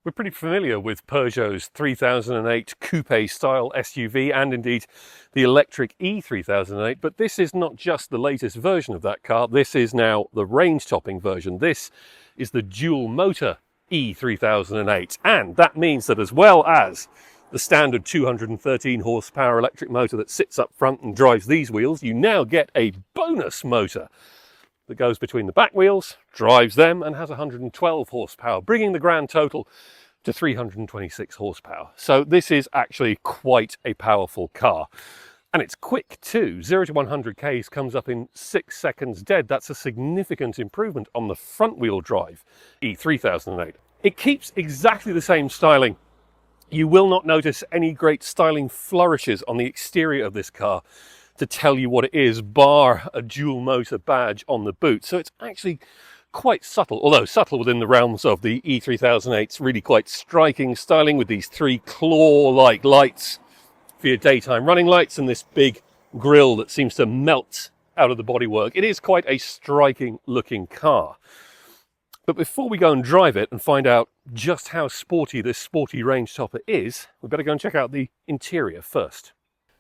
We're pretty familiar with Peugeot's 3008 coupe style SUV and indeed the electric E-3008, but this is not just the latest version of that car, this is now the range-topping version. This is the dual motor E-3008, and that means that as well as the standard 213 horsepower electric motor that sits up front and drives these wheels, you now get a bonus motor that goes between the back wheels, drives them, and has 112 horsepower, bringing the grand total to 326 horsepower. So this is actually quite a powerful car. And it's quick too. 0 to 100 Ks comes up in 6 seconds dead. That's a significant improvement on the front-wheel drive E3008. It keeps exactly the same styling. You will not notice any great styling flourishes on the exterior of this car to tell you what it is, bar a dual motor badge on the boot. So it's actually quite subtle, although subtle within the realms of the E3008's really quite striking styling with these 3 claw-like lights for your daytime running lights and this big grille that seems to melt out of the bodywork. It is quite a striking looking car. But before we go and drive it and find out just how sporty this sporty range topper is, we better go and check out the interior first.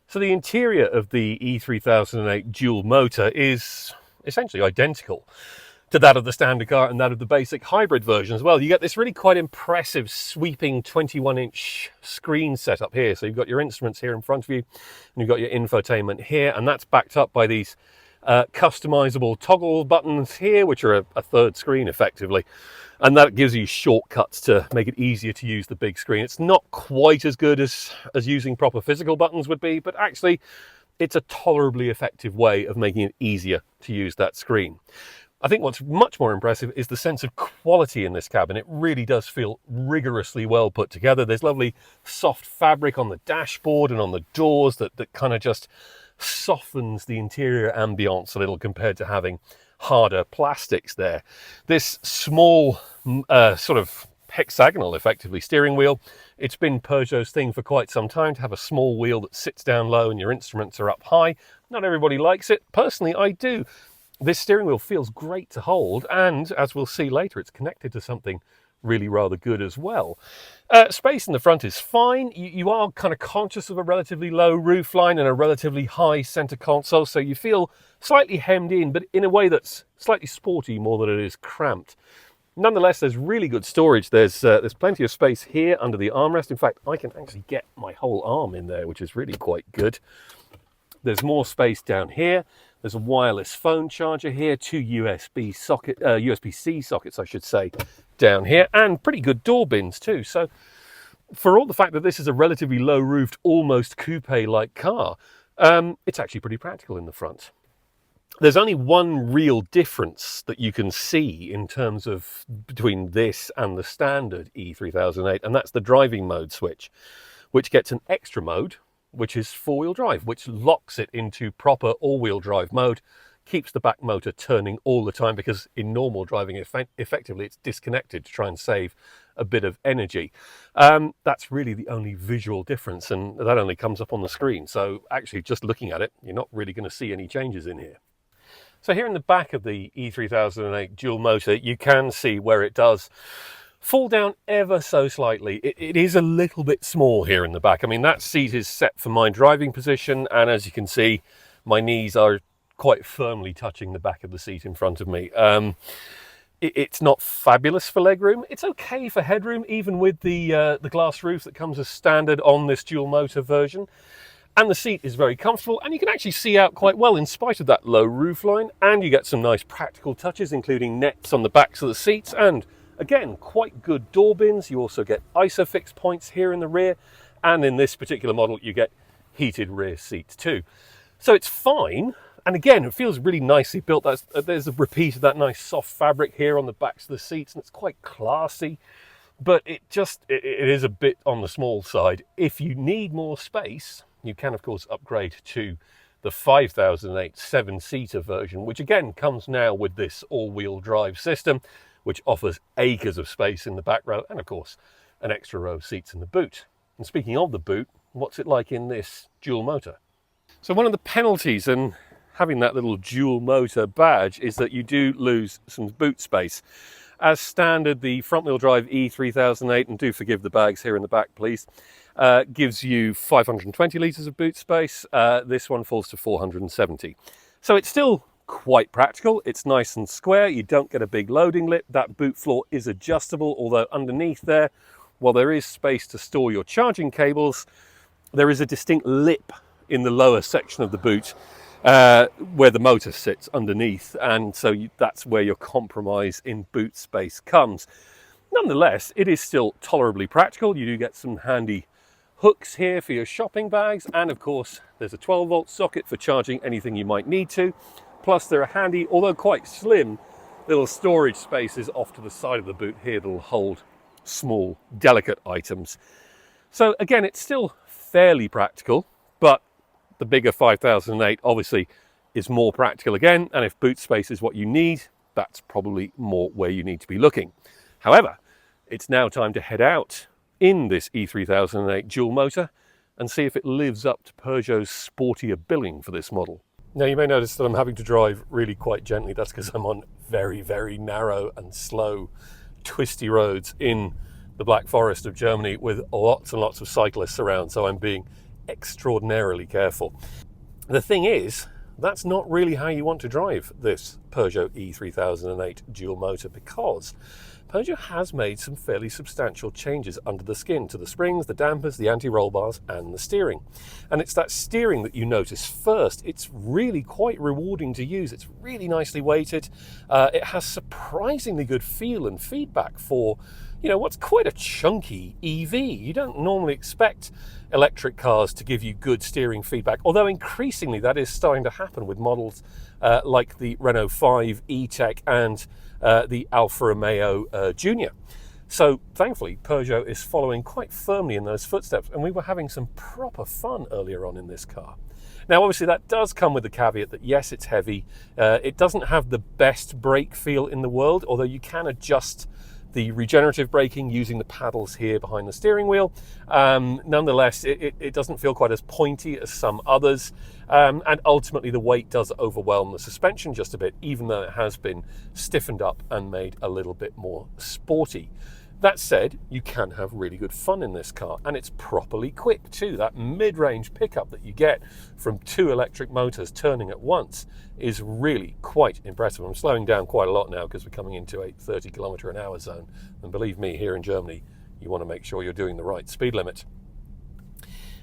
So the interior of the E3008 dual motor is essentially identical to that of the standard car and that of the basic hybrid version as well. You get this really quite impressive sweeping 21-inch screen setup here. So you've got your instruments here in front of you, and you've got your infotainment here, and that's backed up by these customizable toggle buttons here, which are a third screen effectively. And that gives you shortcuts to make it easier to use the big screen. It's not quite as good as using proper physical buttons would be, but actually it's a tolerably effective way of making it easier to use that screen. I think what's much more impressive is the sense of quality in this cabin. It really does feel rigorously well put together. There's lovely soft fabric on the dashboard and on the doors that kind of just softens the interior ambience a little compared to having harder plastics there. This small sort of hexagonal effectively steering wheel, it's been Peugeot's thing for quite some time to have a small wheel that sits down low and your instruments are up high. Not everybody likes it. Personally, I do. This steering wheel feels great to hold, and as we'll see later, it's connected to something really rather good as well. Space in the front is fine. You are kind of conscious of a relatively low roofline and a relatively high center console, so you feel slightly hemmed in, but in a way that's slightly sporty more than it is cramped. Nonetheless, there's really good storage. There's plenty of space here under the armrest. In fact, I can actually get my whole arm in there, which is really quite good. There's more space down here. There's a wireless phone charger here, 2 USB-C sockets, I should say, down here, and pretty good door bins too. So for all the fact that this is a relatively low-roofed, almost coupe-like car, it's actually pretty practical in the front. There's only one real difference that you can see in terms of between this and the standard E3008, and that's the driving mode switch, which gets an extra mode, which is four-wheel drive, which locks it into proper all-wheel drive mode, keeps the back motor turning all the time, because in normal driving, effectively, it's disconnected to try and save a bit of energy. That's really the only visual difference, and that only comes up on the screen. So actually, just looking at it, you're not really going to see any changes in here. So here in the back of the E3008 dual motor, you can see where it does fall down ever so slightly. It is a little bit small here in the back. I mean, that seat is set for my driving position, and as you can see, my knees are quite firmly touching the back of the seat in front of me. It's not fabulous for legroom. It's okay for headroom, even with the glass roof that comes as standard on this dual motor version. And the seat is very comfortable, and you can actually see out quite well in spite of that low roofline, and you get some nice practical touches, including nets on the backs of the seats, and again, quite good door bins. You also get ISOFIX points here in the rear, and in this particular model, you get heated rear seats too. So it's fine, and again, it feels really nicely built. There's a repeat of that nice soft fabric here on the backs of the seats, and it's quite classy, but it is a bit on the small side. If you need more space, you can, of course, upgrade to the 5008 7-seater version, which again comes now with this all-wheel drive system, which offers acres of space in the back row and, of course, an extra row of seats in the boot. And speaking of the boot, what's it like in this dual motor? So one of the penalties in having that little dual motor badge is that you do lose some boot space. As standard, the front-wheel drive E3008, and do forgive the bags here in the back, please, gives you 520 litres of boot space. This one falls to 470. So it's still quite practical. It's nice and square. You don't get a big loading lip. That boot floor is adjustable, although underneath there, while there is space to store your charging cables, there is a distinct lip in the lower section of the boot where the motor sits underneath, and so that's where your compromise in boot space comes. Nonetheless, it is still tolerably practical. You do get some handy hooks here for your shopping bags, and of course there's a 12-volt socket for charging anything you might need to. Plus there are handy, although quite slim, little storage spaces off to the side of the boot here that will hold small, delicate items. So again, it's still fairly practical, but the bigger 5008 obviously is more practical again, and if boot space is what you need, that's probably more where you need to be looking. However, it's now time to head out in this E3008 dual motor and see if it lives up to Peugeot's sportier billing for this model. Now you may notice that I'm having to drive really quite gently. That's because I'm on very, very narrow and slow, twisty roads in the Black Forest of Germany with lots and lots of cyclists around, so I'm being extraordinarily careful. The thing is, that's not really how you want to drive this Peugeot E3008 dual motor, because Peugeot has made some fairly substantial changes under the skin to the springs, the dampers, the anti-roll bars and the steering. And it's that steering that you notice first. It's really quite rewarding to use. It's really nicely weighted. It has surprisingly good feel and feedback for, what's quite a chunky EV. You don't normally expect electric cars to give you good steering feedback, although increasingly that is starting to happen with models like the Renault 5 E-Tech and the Alfa Romeo Junior. So thankfully Peugeot is following quite firmly in those footsteps, and we were having some proper fun earlier on in this car. Now obviously that does come with the caveat that yes, it's heavy, it doesn't have the best brake feel in the world, although you can adjust the regenerative braking using the paddles here behind the steering wheel. Nonetheless, it doesn't feel quite as pointy as some others, and ultimately the weight does overwhelm the suspension just a bit, even though it has been stiffened up and made a little bit more sporty. That said, you can have really good fun in this car, and it's properly quick too. That mid-range pickup that you get from two electric motors turning at once is really quite impressive. I'm slowing down quite a lot now because we're coming into a 30km/h zone, and believe me, here in Germany you want to make sure you're doing the right speed limit.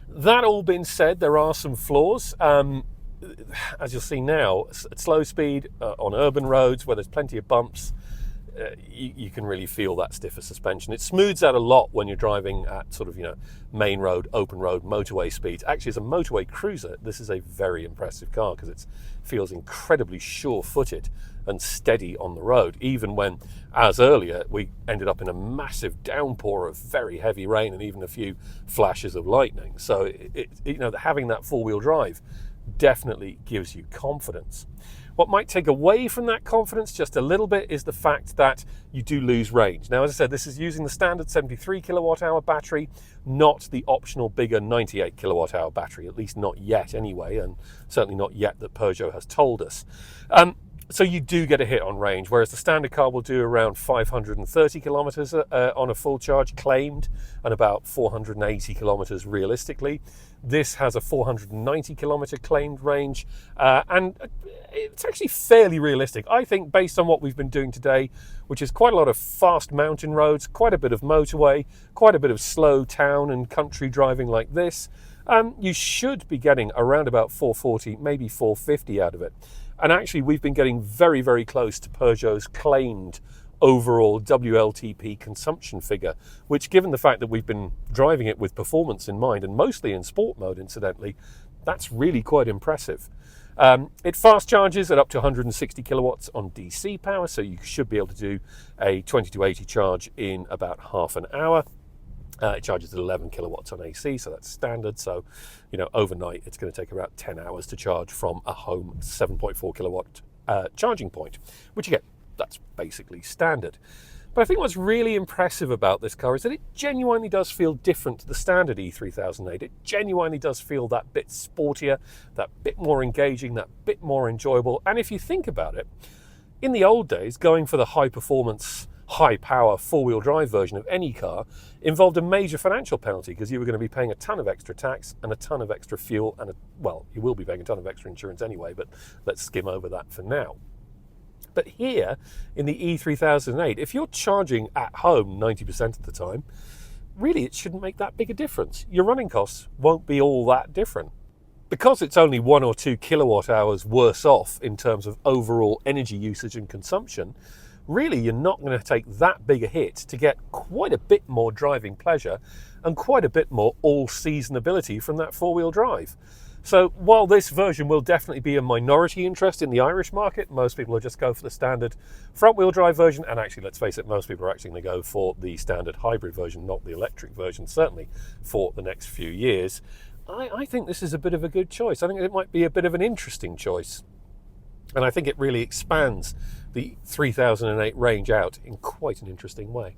That all being said, there are some flaws. As you'll see now, at slow speed on urban roads where there's plenty of bumps, you can really feel that stiffer suspension. It smooths out a lot when you're driving at sort of, main road, open road, motorway speeds. Actually, as a motorway cruiser, this is a very impressive car because it feels incredibly sure-footed and steady on the road, even when, as earlier, we ended up in a massive downpour of very heavy rain and even a few flashes of lightning. So, having that four-wheel drive definitely gives you confidence. What might take away from that confidence just a little bit is the fact that you do lose range. Now, as I said, this is using the standard 73 kilowatt-hour battery, not the optional bigger 98 kilowatt-hour battery, at least not yet anyway, and certainly not yet that Peugeot has told us. So you do get a hit on range, whereas the standard car will do around 530 kilometers on a full charge claimed, and about 480 kilometers realistically. This has a 490 kilometer claimed range, and it's actually fairly realistic, I think, based on what we've been doing today, which is quite a lot of fast mountain roads, quite a bit of motorway, quite a bit of slow town and country driving like this. You should be getting around about 440, maybe 450 out of it. And actually, we've been getting very, very close to Peugeot's claimed overall WLTP consumption figure, which, given the fact that we've been driving it with performance in mind, and mostly in sport mode, incidentally, that's really quite impressive. It fast charges at up to 160 kilowatts on DC power, so you should be able to do a 20 to 80 charge in about half an hour. It charges at 11 kilowatts on AC, so that's standard. So, overnight it's going to take about 10 hours to charge from a home 7.4 kilowatt charging point, which again, that's basically standard. But I think what's really impressive about this car is that it genuinely does feel different to the standard E3008. It genuinely does feel that bit sportier, that bit more engaging, that bit more enjoyable. And if you think about it, in the old days, going for the high performance high-power four-wheel drive version of any car involved a major financial penalty because you were going to be paying a ton of extra tax and a ton of extra fuel and, well, you will be paying a ton of extra insurance anyway, but let's skim over that for now. But here, in the E3008, if you're charging at home 90% of the time, really it shouldn't make that big a difference. Your running costs won't be all that different. Because it's only 1 or 2 kilowatt hours worse off in terms of overall energy usage and consumption, really you're not going to take that big a hit to get quite a bit more driving pleasure and quite a bit more all-season ability from that four-wheel drive. So while this version will definitely be a minority interest in the Irish market, most people will just go for the standard front-wheel drive version, and actually, let's face it, most people are actually going to go for the standard hybrid version, not the electric version, certainly for the next few years. I think this is a bit of a good choice. I think it might be a bit of an interesting choice. And I think it really expands the 3008 range out in quite an interesting way.